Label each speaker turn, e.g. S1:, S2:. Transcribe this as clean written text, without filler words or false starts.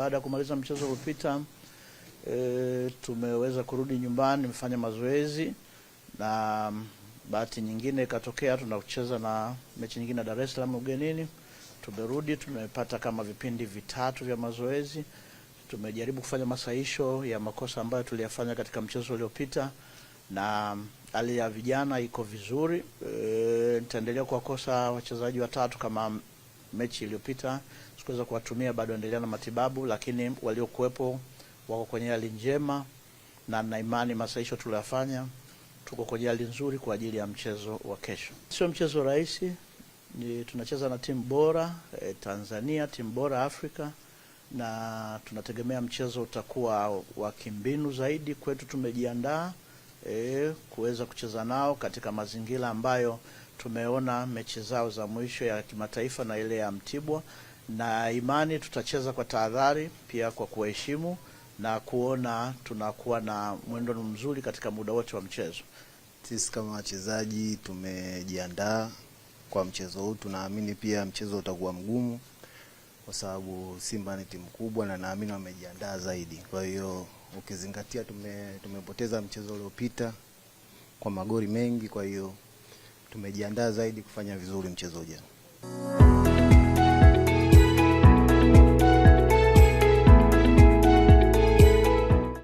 S1: baada ya kumaliza mchezo uliopita tumeweza kurudi nyumbani, nimefanya mazoezi na bahati nyingine ikatokea tunacheza na mechi nyingine Dar es Salaam ugenini. Tumerudi, tumepata kama vipindi vitatu vya mazoezi. Tumejaribu kufanya masahisho ya makosa ambayo tuliyafanya katika mchezo uliopita, na hali ya vijana iko vizuri. Nitaendelea kuwakosa wachezaji watatu kama mechi iliyopita, sikuweza kuwatumia, bado endelea na matibabu, lakini waliokuwepo wako kwenye hali njema na na imani masahisho tuliyofanya tuko kwenye hali nzuri kwa ajili ya mchezo wa kesho. Sio mchezo rahisi, ni tunacheza na timu bora Tanzania, timu bora Afrika, na tunategemea mchezo utakuwa wa kimbinu zaidi. Kwetu tumejiandaa kuweza kucheza nao katika mazingira ambayo tumeona mechi zao za mwisho ya kimataifa na ile ya Mtibwa, na imani tutacheza kwa tahadhari, pia kwa kuheshimu na kuona tunakuwa na mwendo mzuri katika muda wote wa mchezo.
S2: Sisi kama wachezaji tumejiandaa kwa mchezo huu. Tunaamini pia mchezo utakuwa mgumu kwa sababu Simba ni timu kubwa na naamini wamejiandaa zaidi. Kwa hiyo ukizingatia tumepoteza mchezo uliopita kwa magoli mengi, kwa hiyo tumejiandaa zaidi kufanya vizuri mchezo ujao.